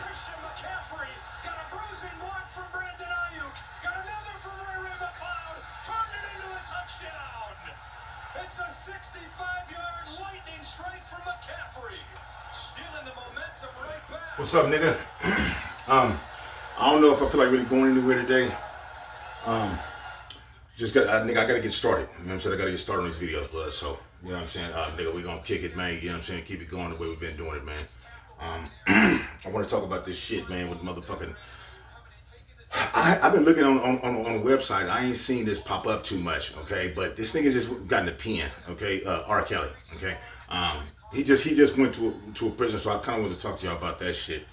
Got a bruising block from Brandon Ayuk. Got another from Ray McLeod. Turned it into a touchdown. It's a 65-yard lightning strike from McCaffrey. Stealing the momentum right back. What's up, nigga? I don't know if I feel like really going anywhere today. Nigga, I gotta get started. You know what I'm saying? I gotta get started on these videos, blood. So, you know what I'm saying? Nigga, we gonna kick it, man. You know what I'm saying? Keep it going the way we've been doing it, man. I want to talk about this shit, man, with motherfucking... I've been looking on the website. I ain't seen this pop up too much, okay? But this nigga just got in the pen, okay? R. Kelly, okay? He just went to a prison, so I kind of want to talk to y'all about that shit.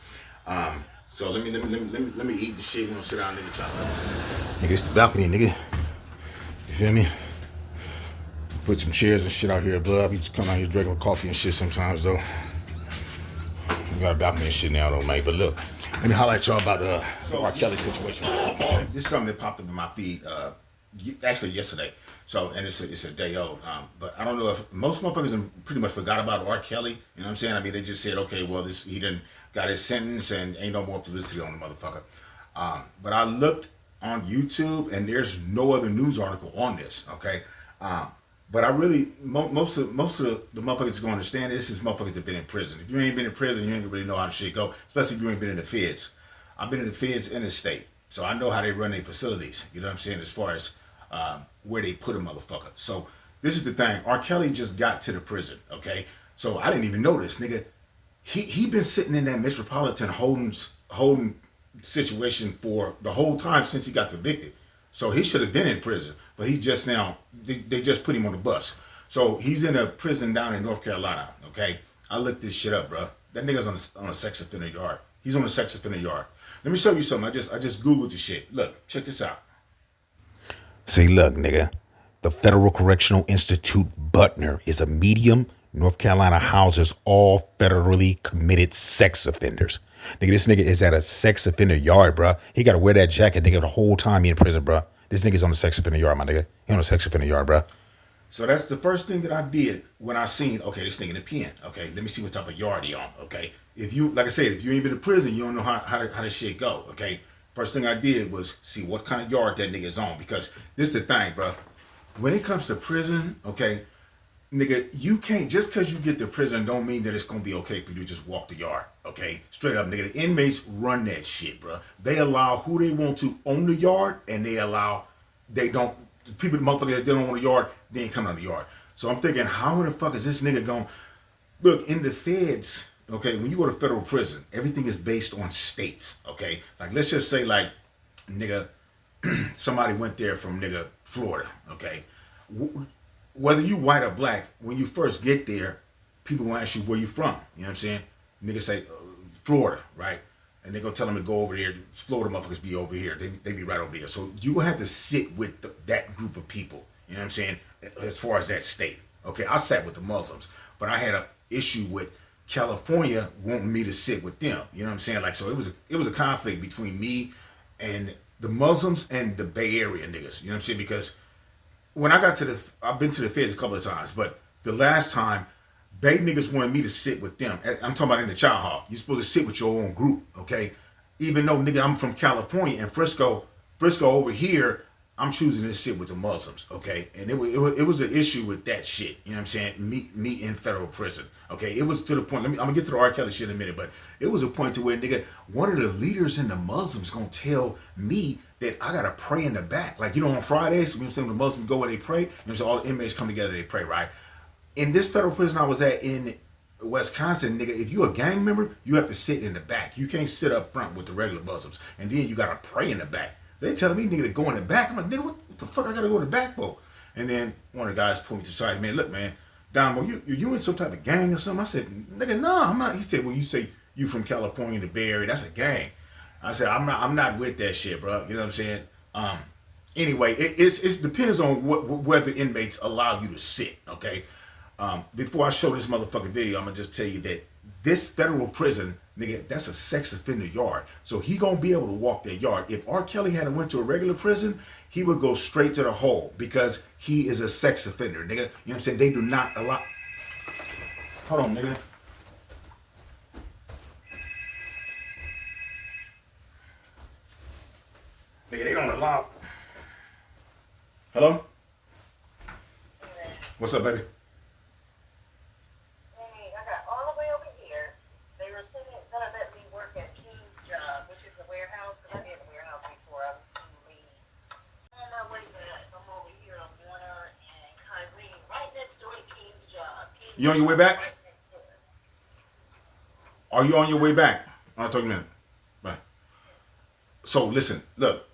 So let me eat the shit. We gonna sit down, nigga, chop up. Nigga, it's the balcony, nigga. You feel me? Put some chairs and shit out here, blood. I be just coming out here drinking coffee and shit sometimes, though. We got a balcony and shit now, though, man. But look, let me highlight y'all about the R. Kelly situation. This is something that popped up in my feed actually yesterday. So, and it's a day old. But I don't know if most motherfuckers pretty much forgot about R. Kelly. You know what I'm saying? I mean, they just said, okay, well, he done got his sentence and ain't no more publicity on the motherfucker. But I looked on YouTube and there's no other news article on this, okay? But I really, most of the motherfuckers that's gonna understand this is motherfuckers that been in prison. If you ain't been in prison, you ain't really know how the shit go, especially if you ain't been in the feds. I've been in the feds in the state, so I know how they run their facilities, you know what I'm saying, as far as where they put a motherfucker. So this is the thing, R. Kelly just got to the prison, okay? So I didn't even know this, nigga. He been sitting in that Metropolitan holding situation for the whole time since he got convicted. So he should have been in prison, but he just now, they just put him on the bus. So he's in a prison down in North Carolina, okay? I looked this shit up, bro. That nigga's on a sex offender yard. He's on a sex offender yard. Let me show you something. I just Googled the shit. Look, check this out. Say, look, nigga, the Federal Correctional Institute Butner is a medium. North Carolina houses all federally committed sex offenders. Nigga, this nigga is at a sex offender yard, bro. He got to wear that jacket, nigga, the whole time he in prison, bro. This nigga's on the sex offender yard, my nigga. He on the sex offender yard, bro. So that's the first thing that I did when I seen, okay, this nigga in the pen. Okay, let me see what type of yard he on, okay? If you, like I said, if you ain't been to prison, you don't know how this shit go, okay? First thing I did was see what kind of yard that nigga's on, because this is the thing, bro. When it comes to prison, okay, nigga, you can't, just because you get to prison don't mean that it's going to be okay for you to just walk the yard, okay? Straight up, nigga, the inmates run that shit, bro. They allow who they want to own the yard, and the people, the motherfuckers that don't own the yard, they ain't coming on the yard. So I'm thinking, how the fuck is this nigga going? Look, in the feds, okay, when you go to federal prison, everything is based on states, okay? Like, let's just say, like, nigga, somebody went there from, nigga, Florida, okay? Whether you white or black, when you first get there, people gonna ask you where you from. You know what I'm saying? Niggas say Florida, right? And they gonna tell them to go over there. Florida motherfuckers be over here. They be right over there. So you gonna have to sit with that group of people. You know what I'm saying? As far as that state. Okay, I sat with the Muslims, but I had an issue with California wanting me to sit with them. You know what I'm saying? Like, so it was a conflict between me and the Muslims and the Bay Area niggas. You know what I'm saying? Because when I got to I've been to the feds a couple of times, but the last time, Bay niggas wanted me to sit with them. I'm talking about in the child hall. You're supposed to sit with your own group, okay? Even though, nigga, I'm from California and Frisco over here, I'm choosing to sit with the Muslims, okay? And it was an issue with that shit, you know what I'm saying? Me in federal prison, okay? It was to the point, I'm gonna get to the R. Kelly shit in a minute, but it was a point to where, nigga, one of the leaders in the Muslims gonna tell me that I gotta pray in the back. Like, you know, on Fridays, you know what I'm saying, when the Muslims go where they pray, you know what I'm saying, all the inmates come together, they pray, right? In this federal prison I was at in Wisconsin, nigga, if you a gang member, you have to sit in the back. You can't sit up front with the regular Muslims. And then you gotta pray in the back. They telling me, nigga, to go in the back. I'm like, nigga, what the fuck I gotta go in the back for? And then one of the guys pulled me to the side, man, look, man, Don, you in some type of gang or something? I said, nigga, no, I'm not. He said, well, you say you from California, the Bay Area, that's a gang. I said, I'm not with that shit, bro. You know what I'm saying? Anyway, it depends on whether inmates allow you to sit, okay? Before I show this motherfucking video, I'm gonna just tell you that this federal prison, nigga, that's a sex offender yard. So he gonna be able to walk that yard. If R. Kelly had went to a regular prison, he would go straight to the hole because he is a sex offender, nigga. You know what I'm saying? They do not allow. Hold on, nigga. Nigga, they don't allow. Hello? What's up, baby? Hey, I got all the way over here. They were gonna let me work at King's job, which is a warehouse, because I did a warehouse before I was team lead. On my way back, I'm over here on Warner and Kyrene, right next door to King's job. King's You on your way back? right next door. Are you on your way back? I'll talk in a minute. Bye. So listen, look,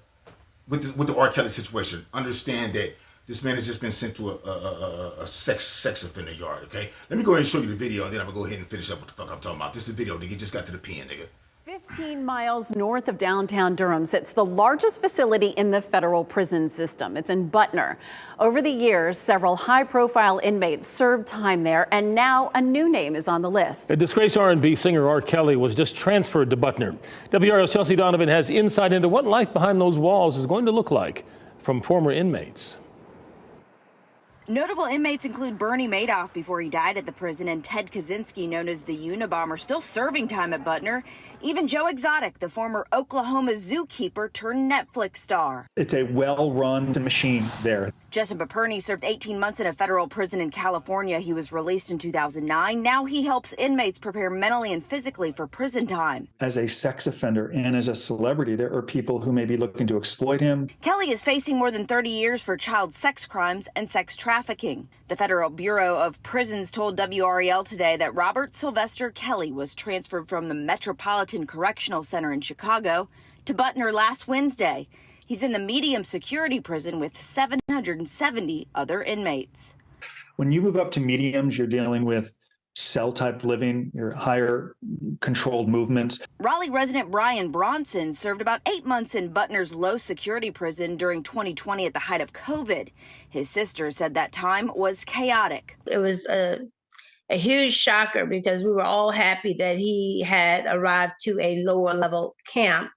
with the R. Kelly situation, understand that this man has just been sent to a sex offender yard, okay? Let me go ahead and show you the video, and then I'm gonna go ahead and finish up what the fuck I'm talking about. This is the video, nigga. Just got to the pen, nigga. 15 miles north of downtown Durham sits the largest facility in the federal prison system. It's in Butner. Over the years, several high-profile inmates served time there, and now a new name is on the list. A disgraced R&B singer R. Kelly was just transferred to Butner. WRL's Chelsea Donovan has insight into what life behind those walls is going to look like from former inmates. Notable inmates include Bernie Madoff before he died at the prison and Ted Kaczynski, known as the Unabomber, still serving time at Butner. Even Joe Exotic, the former Oklahoma zookeeper turned Netflix star. It's a well-run machine there. Justin Paperny served 18 months in a federal prison in California. He was released in 2009. Now he helps inmates prepare mentally and physically for prison time. As a sex offender and as a celebrity, there are people who may be looking to exploit him. Kelly is facing more than 30 years for child sex crimes and sex trafficking. The Federal Bureau of Prisons told WREL today that Robert Sylvester Kelly was transferred from the Metropolitan Correctional Center in Chicago to Butner last Wednesday. He's in the medium security prison with 770 other inmates. When you move up to mediums, you're dealing with cell-type living, your higher controlled movements. Raleigh resident Brian Bronson served about 8 months in Butner's low-security prison during 2020 at the height of COVID. His sister said that time was chaotic. It was a huge shocker because we were all happy that he had arrived to a lower-level camp,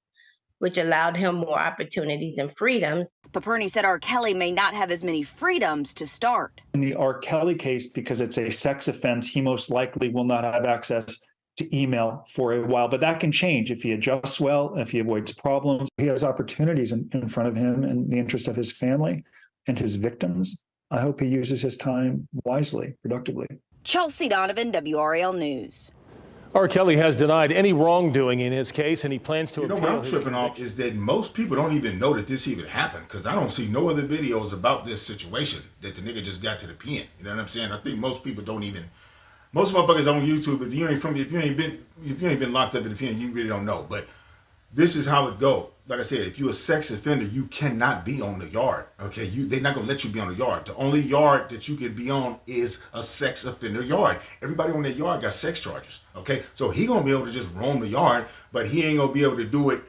which allowed him more opportunities and freedoms. Paperny said R. Kelly may not have as many freedoms to start. In the R. Kelly case, because it's a sex offense, he most likely will not have access to email for a while. But that can change if he adjusts well, if he avoids problems. He has opportunities in front of him in the interest of his family and his victims. I hope he uses his time wisely, productively. Chelsea Donovan, WRAL News. R. Kelly has denied any wrongdoing in his case, and he plans to You know appeal what I'm his tripping off conviction. is that most people don't even know that this even happened, because I don't see no other videos about this situation that the nigga just got to the pen. You know what I'm saying? I think most people don't even. Most motherfuckers on YouTube, if you ain't been locked up in the pen, you really don't know. But this is how it go. Like I said, if you're a sex offender, you cannot be on the yard. Okay, they're not gonna let you be on the yard. The only yard that you can be on is a sex offender yard. Everybody on that yard got sex charges. Okay, so he gonna be able to just roam the yard, but he ain't gonna be able to do it,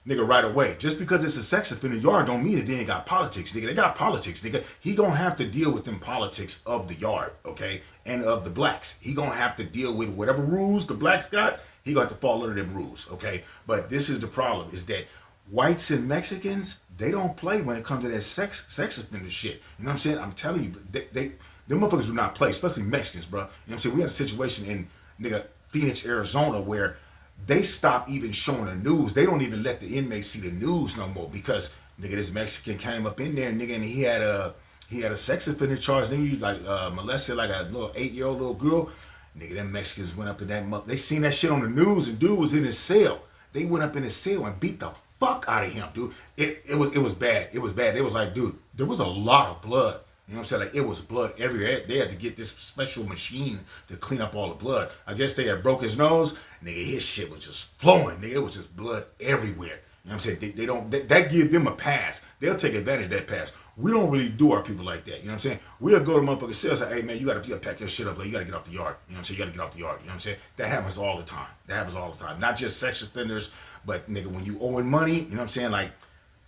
nigga, right away. Just because it's a sex offender yard don't mean that they ain't got politics, nigga. They got politics, nigga. He gonna have to deal with them politics of the yard, okay, and of the blacks. He gonna have to deal with whatever rules the blacks got. He got to fall under them rules, okay. But this is the problem: is that whites and Mexicans, they don't play when it comes to that sex offender shit. You know what I'm saying? I'm telling you, them motherfuckers do not play, especially Mexicans, bro. You know what I'm saying? We had a situation in nigga Phoenix, Arizona, where they stopped even showing the news. They don't even let the inmates see the news no more because nigga, this Mexican came up in there, nigga, and he had a sex offender charge. Nigga, he like molested like a little 8-year-old little girl. Nigga, them Mexicans went up in that they seen that shit on the news, and dude was in his cell. They went up in his cell and beat the fuck out of him, dude. It was bad. It was bad. It was like, dude, there was a lot of blood. You know what I'm saying? Like, it was blood everywhere. They had to get this special machine to clean up all the blood. I guess they had broke his nose. Nigga, his shit was just flowing. Nigga, it was just blood everywhere. You know what I'm saying? That give them a pass. They'll take advantage of that pass. We don't really do our people like that. You know what I'm saying? We'll go to motherfucking cells and say, hey, man, you gotta pack your shit up. Like, you gotta get off the yard. You know what I'm saying? You gotta get off the yard. You know what I'm saying? That happens all the time. That happens all the time. Not just sex offenders, but nigga, when you owing money, you know what I'm saying? Like,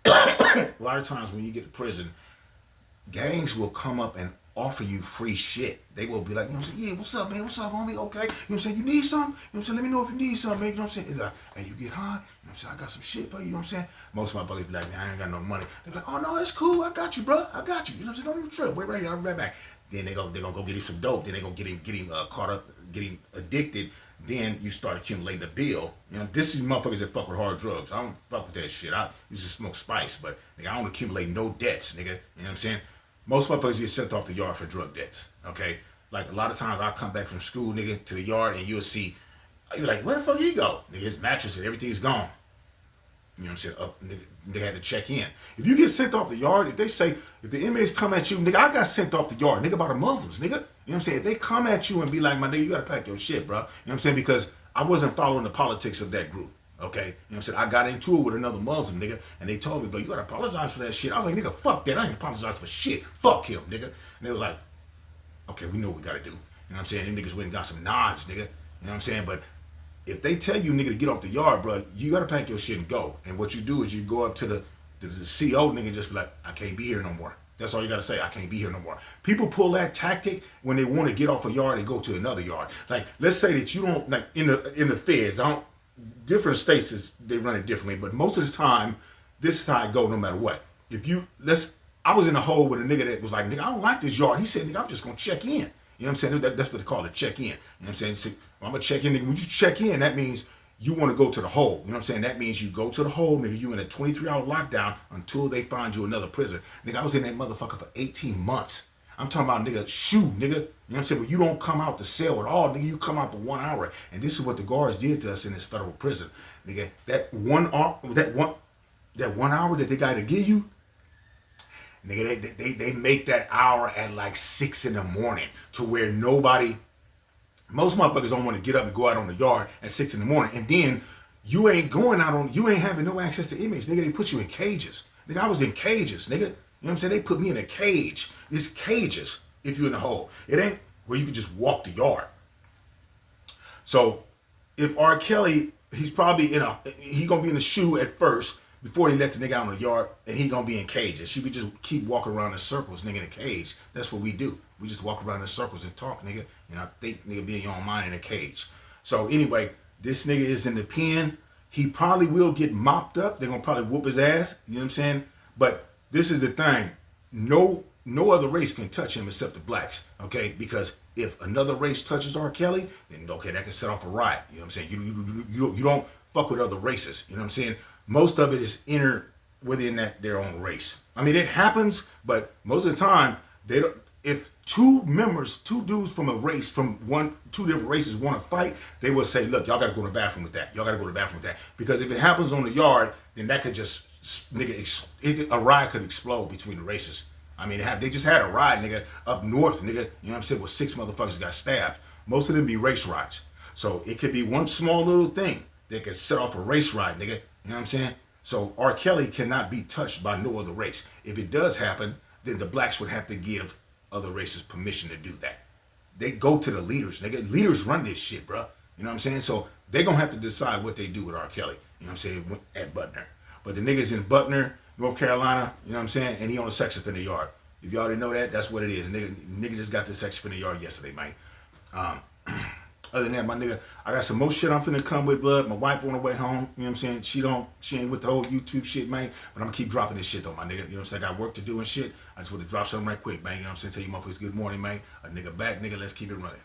a lot of times when you get to prison, gangs will come up and offer you free shit. They will be like, you know what I'm saying? Yeah, what's up, man? What's up, homie? Okay. You know what I'm saying? You need something? You know what I'm saying? Let me know if you need something, man. You know what I'm saying? It's like, hey, you get high? You know what I'm saying? I got some shit for you. You know what I'm saying? Most of my buddies be like, man, I ain't got no money. They're like, oh, no, it's cool. I got you, bro. I got you. You know what I'm saying? Don't even trip. Wait right here. I'll be right back. Then they gonna go get him some dope. Then they gonna get him caught up, get him addicted. Then you start accumulating the bill. You know, this is motherfuckers that fuck with hard drugs. I don't fuck with that shit. I used to smoke spice, but nigga, I don't accumulate no debts, nigga. You know what I'm saying? Most motherfuckers get sent off the yard for drug debts. Okay, like a lot of times I come back from school, nigga, to the yard, and you'll see, you're like, where the fuck he go? Nigga, his mattress and everything's gone. You know what I'm saying? Up, nigga, they had to check in. If you get sent off the yard, if the inmates come at you, nigga, I got sent off the yard, nigga, by the Muslims, nigga. You know what I'm saying? If they come at you and be like, my nigga, you gotta pack your shit, bro. You know what I'm saying? Because I wasn't following the politics of that group. Okay, you know what I'm saying? I got into it with another Muslim, nigga, and they told me, bro, you gotta apologize for that shit. I was like, nigga, fuck that. I ain't apologize for shit. Fuck him, nigga. And they was like, okay, we know what we gotta do. You know what I'm saying? Them niggas went and got some knives, nigga. You know what I'm saying? But if they tell you, nigga, to get off the yard, bro, you gotta pack your shit and go. And what you do is you go up to the CO, nigga, and just be like, I can't be here no more. That's all you gotta say. I can't be here no more. People pull that tactic when they want to get off a yard and go to another yard. Like, let's say that you don't, like, in the feds, different states they run it differently, but most of the time, this is how I go no matter what. I was in a hole with a nigga that was like, nigga, I don't like this yard. He said, nigga, I'm just gonna check in. You know what I'm saying? That's what they call it, check in. You know what I'm saying? So, well, I'm gonna check in, nigga. When you check in, that means you want to go to the hole. You know what I'm saying? That means you go to the hole, nigga. You in a 23-hour lockdown until they find you another prison. Nigga, I was in that motherfucker for 18 months. I'm talking about, nigga, nigga. You know what I'm saying? But you don't come out the cell at all, nigga. You come out for 1 hour. And this is what the guards did to us in this federal prison. Nigga, that one hour that they got to give you, nigga, they make that hour at like 6 in the morning to where most motherfuckers don't want to get up and go out on the yard at 6 in the morning. And then you ain't having no access to inmates. Nigga, they put you in cages. Nigga, I was in cages, nigga. You know what I'm saying? They put me in a cage. It's cages if you're in the hole. It ain't where you can just walk the yard. So if R. Kelly, he's probably he gonna be in the shoe at first before he let the nigga out in the yard, and he gonna be in cages. You could just keep walking around in circles, nigga, in a cage. That's what we do. We just walk around in circles and talk, nigga. And I think, nigga, be in your own mind in a cage. So anyway, this nigga is in the pen. He probably will get mopped up. They're gonna probably whoop his ass. You know what I'm saying? But this is the thing. No other race can touch him except the blacks. Okay? Because if another race touches R. Kelly, then okay, that can set off a riot. You know what I'm saying? You don't fuck with other races. You know what I'm saying? Most of it is within their own race. I mean, it happens, but most of the time they don't. If two dudes from a race, two different races want to fight, they will say, look, y'all got to go to the bathroom with that. Y'all got to go to the bathroom with that. Because if it happens on the yard, then that could just, nigga, a riot could explode between the races. I mean, they just had a riot, nigga, up north, nigga, you know what I'm saying, where 6 motherfuckers got stabbed. Most of them be race riots. So it could be one small little thing that could set off a race riot, nigga. You know what I'm saying? So R. Kelly cannot be touched by no other race. If it does happen, then the blacks would have to give other races permission to do that. They go to the leaders, nigga. Leaders run this shit, bro. You know what I'm saying? So they're going to have to decide what they do with R. Kelly. You know what I'm saying? At Butner. But the nigga's in Butner, North Carolina, you know what I'm saying? And he on a sex offender yard. If y'all didn't know that, that's what it is. Nigga just got to sex offender yard yesterday, man. Other than that, my nigga, I got some more shit I'm finna come with, blood. My wife on her way home, you know what I'm saying? She ain't with the whole YouTube shit, man. But I'm gonna keep dropping this shit though, my nigga. You know what I'm saying? I got work to do and shit. I just want to drop something right quick, man. You know what I'm saying? Tell you motherfuckers good morning, man. A nigga back, nigga, let's keep it running.